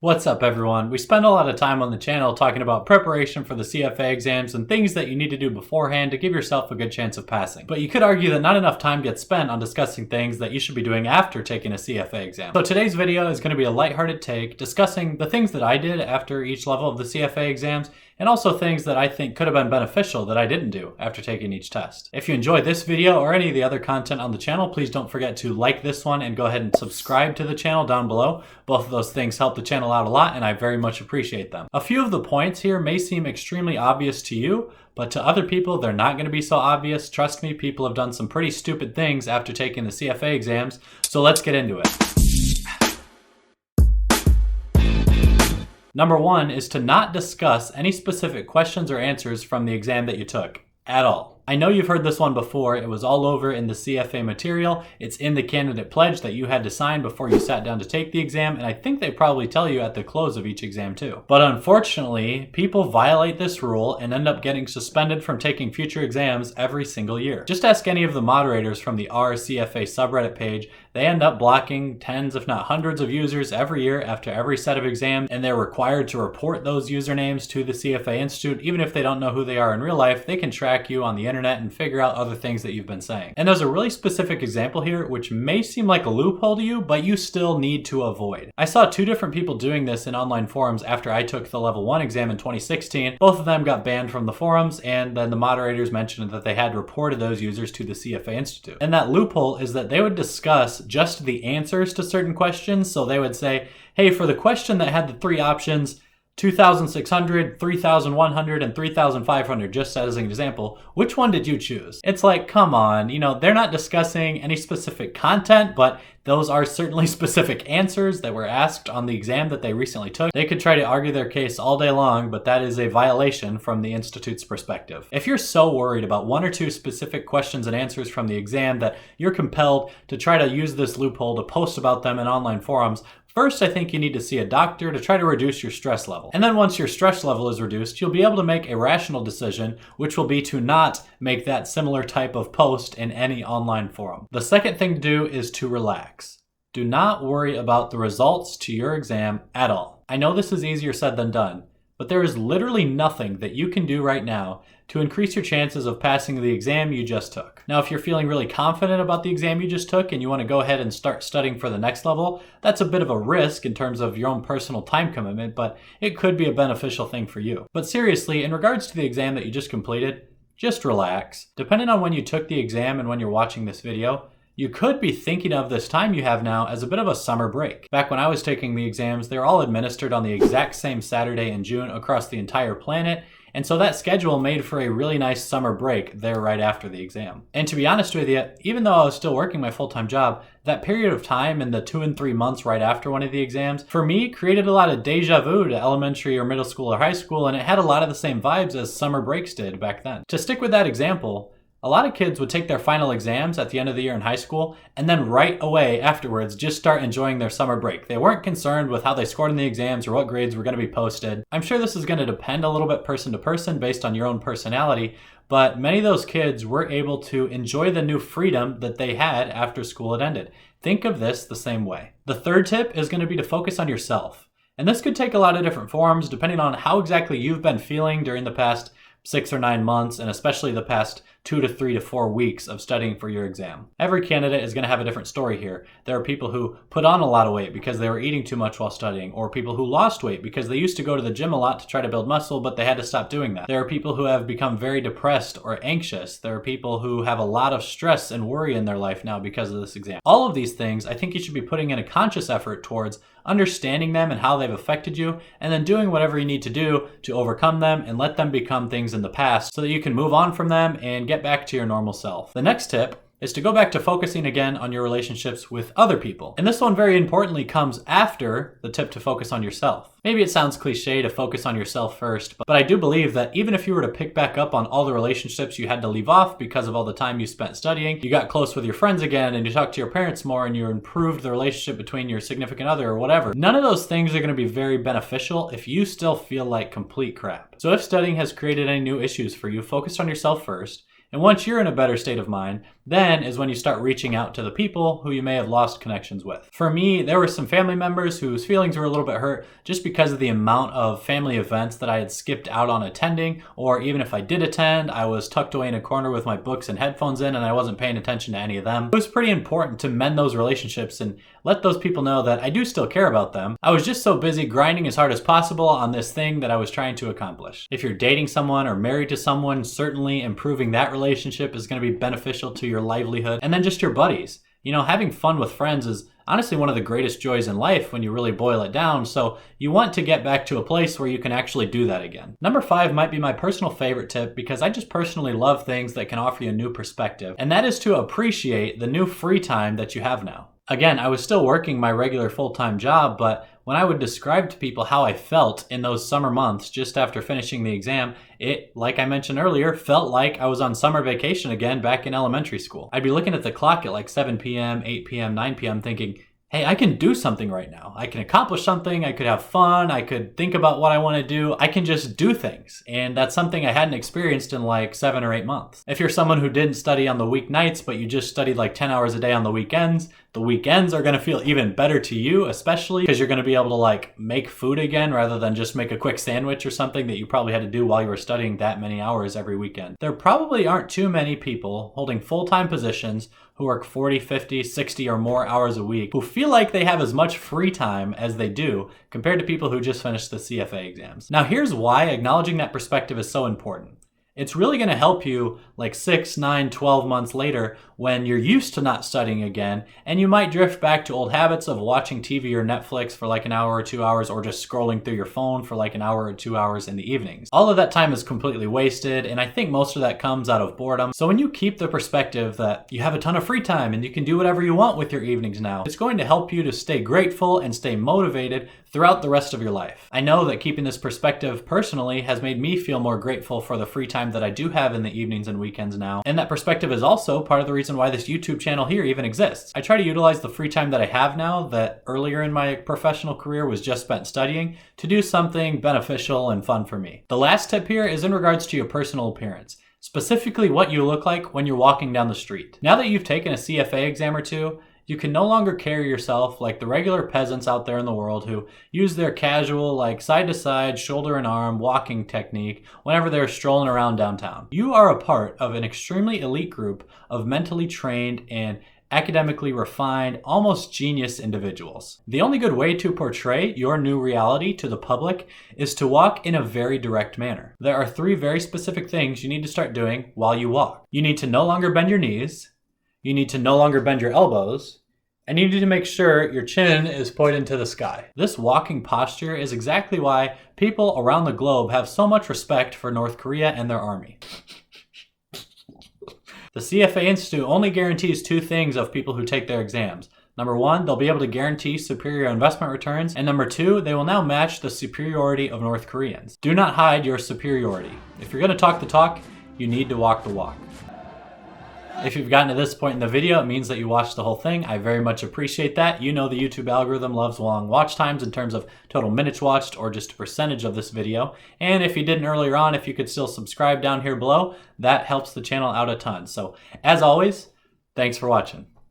What's up, everyone? We spend a lot of time on the channel talking about preparation for the CFA exams and things that you need to do beforehand to give yourself a good chance of passing. But you could argue that not enough time gets spent on discussing things that you should be doing after taking a CFA exam. So today's video is going to be a lighthearted take discussing the things that I did after each level of the CFA exams and also things that I think could have been beneficial that I didn't do after taking each test. If you enjoyed this video or any of the other content on the channel, please don't forget to like this one and go ahead and subscribe to the channel down below. Both of those things help the channel out a lot and I very much appreciate them. A few of the points here may seem extremely obvious to you, but to other people, they're not going to be so obvious. Trust me, people have done some pretty stupid things after taking the CFA exams, so let's get into it. Number one is to not discuss any specific questions or answers from the exam that you took at all. I know you've heard this one before. It was all over in the CFA material. It's in the candidate pledge that you had to sign before you sat down to take the exam, and I think they probably tell you at the close of each exam too. But unfortunately, people violate this rule and end up getting suspended from taking future exams every single year. Just ask any of the moderators from the CFA subreddit page. They end up blocking tens, if not hundreds of users every year after every set of exams, and they're required to report those usernames to the CFA Institute. Even if they don't know who they are in real life, they can track you on the internet and figure out other things that you've been saying. And there's a really specific example here which may seem like a loophole to you, but you still need to avoid. I saw two different people doing this in online forums after I took the level 1 exam in 2016. Both of them got banned from the forums, and then the moderators mentioned that they had reported those users to the CFA Institute. And that loophole is that they would discuss just the answers to certain questions. So they would say, hey, for the question that had the three options, 2,600, 3,100, and 3,500, just as an example, which one did you choose? It's like, come on, they're not discussing any specific content, but those are certainly specific answers that were asked on the exam that they recently took. They could try to argue their case all day long, but that is a violation from the Institute's perspective. If you're so worried about one or two specific questions and answers from the exam that you're compelled to try to use this loophole to post about them in online forums, first, I think you need to see a doctor to try to reduce your stress level. And then once your stress level is reduced, you'll be able to make a rational decision, which will be to not make that similar type of post in any online forum. The second thing to do is to relax. Do not worry about the results to your exam at all. I know this is easier said than done, but there is literally nothing that you can do right now to increase your chances of passing the exam you just took. Now, if you're feeling really confident about the exam you just took and you want to go ahead and start studying for the next level, that's a bit of a risk in terms of your own personal time commitment, but it could be a beneficial thing for you. But seriously, in regards to the exam that you just completed, just relax. Depending on when you took the exam and when you're watching this video, you could be thinking of this time you have now as a bit of a summer break. Back when I was taking the exams, they were all administered on the exact same Saturday in June across the entire planet. And so that schedule made for a really nice summer break there right after the exam. And to be honest with you, even though I was still working my full-time job, that period of time in the 2 and 3 months right after one of the exams, for me, created a lot of deja vu to elementary or middle school or high school, and it had a lot of the same vibes as summer breaks did back then. To stick with that example, a lot of kids would take their final exams at the end of the year in high school and then right away afterwards just start enjoying their summer break. They weren't concerned with how they scored in the exams or what grades were going to be posted. I'm sure this is going to depend a little bit person to person based on your own personality, but many of those kids were able to enjoy the new freedom that they had after school had ended. Think of this the same way. The third tip is going to be to focus on yourself. And this could take a lot of different forms depending on how exactly you've been feeling during the past 6 or 9 months, and especially the past 2 to 3 to 4 weeks of studying for your exam. Every candidate is going to have a different story here. There are people who put on a lot of weight because they were eating too much while studying, or people who lost weight because they used to go to the gym a lot to try to build muscle, but they had to stop doing that. There are people who have become very depressed or anxious. There are people who have a lot of stress and worry in their life now because of this exam. All of these things, I think you should be putting in a conscious effort towards understanding them and how they've affected you, and then doing whatever you need to do to overcome them and let them become things in the past so that you can move on from them and get back to your normal self. The next tip is to go back to focusing again on your relationships with other people. And this one very importantly comes after the tip to focus on yourself. Maybe it sounds cliche to focus on yourself first, but I do believe that even if you were to pick back up on all the relationships you had to leave off because of all the time you spent studying, you got close with your friends again and you talked to your parents more and you improved the relationship between your significant other or whatever, none of those things are going to be very beneficial if you still feel like complete crap. So if studying has created any new issues for you, focus on yourself first. And once you're in a better state of mind, then is when you start reaching out to the people who you may have lost connections with. For me, there were some family members whose feelings were a little bit hurt just because of the amount of family events that I had skipped out on attending, or even if I did attend, I was tucked away in a corner with my books and headphones in and I wasn't paying attention to any of them. It was pretty important to mend those relationships and let those people know that I do still care about them. I was just so busy grinding as hard as possible on this thing that I was trying to accomplish. If you're dating someone or married to someone, certainly improving that relationship is going to be beneficial to your livelihood. And then just your buddies. You know, having fun with friends is honestly one of the greatest joys in life when you really boil it down, so you want to get back to a place where you can actually do that again. Number 5 might be my personal favorite tip because I just personally love things that can offer you a new perspective, and that is to appreciate the new free time that you have now. Again, I was still working my regular full-time job, but when I would describe to people how I felt in those summer months just after finishing the exam, it, like I mentioned earlier, felt like I was on summer vacation again back in elementary school. I'd be looking at the clock at like 7 p.m., 8 p.m., 9 p.m. thinking, hey, I can do something right now. I can accomplish something, I could have fun, I could think about what I want to do. I can just do things. And that's something I hadn't experienced in like 7 or 8 months. If you're someone who didn't study on the weeknights, but you just studied like 10 hours a day on the weekends are going to feel even better to you, especially because you're going to be able to like make food again rather than just make a quick sandwich or something that you probably had to do while you were studying that many hours every weekend. There probably aren't too many people holding full-time positions who work 40, 50, 60 or more hours a week who feel like they have as much free time as they do compared to people who just finished the CFA exams. Now here's why acknowledging that perspective is so important. It's really going to help you like 6, 9, 12 months later when you're used to not studying again, and you might drift back to old habits of watching TV or Netflix for like an hour or 2 hours, or just scrolling through your phone for like an hour or 2 hours in the evenings. All of that time is completely wasted, and I think most of that comes out of boredom. So when you keep the perspective that you have a ton of free time and you can do whatever you want with your evenings now, it's going to help you to stay grateful and stay motivated throughout the rest of your life. I know that keeping this perspective personally has made me feel more grateful for the free time that I do have in the evenings and weekends now, and that perspective is also part of the reason why this YouTube channel here even exists. I try to utilize the free time that I have now that earlier in my professional career was just spent studying to do something beneficial and fun for me. The last tip here is in regards to your personal appearance, specifically what you look like when you're walking down the street. Now that you've taken a CFA exam or two, you can no longer carry yourself like the regular peasants out there in the world who use their casual, like side-to-side, shoulder and arm walking technique whenever they're strolling around downtown. You are a part of an extremely elite group of mentally trained and academically refined, almost genius individuals. The only good way to portray your new reality to the public is to walk in a very direct manner. There are 3 very specific things you need to start doing while you walk. You need to no longer bend your knees, you need to no longer bend your elbows, and you need to make sure your chin is pointed to the sky. This walking posture is exactly why people around the globe have so much respect for North Korea and their army. The CFA Institute only guarantees 2 things of people who take their exams. Number 1, they'll be able to guarantee superior investment returns, and number 2, they will now match the superiority of North Koreans. Do not hide your superiority. If you're going to talk the talk, you need to walk the walk. If you've gotten to this point in the video, it means that you watched the whole thing. I very much appreciate that. You know the YouTube algorithm loves long watch times in terms of total minutes watched or just a percentage of this video. And if you didn't earlier on, if you could still subscribe down here below, that helps the channel out a ton. So as always, thanks for watching.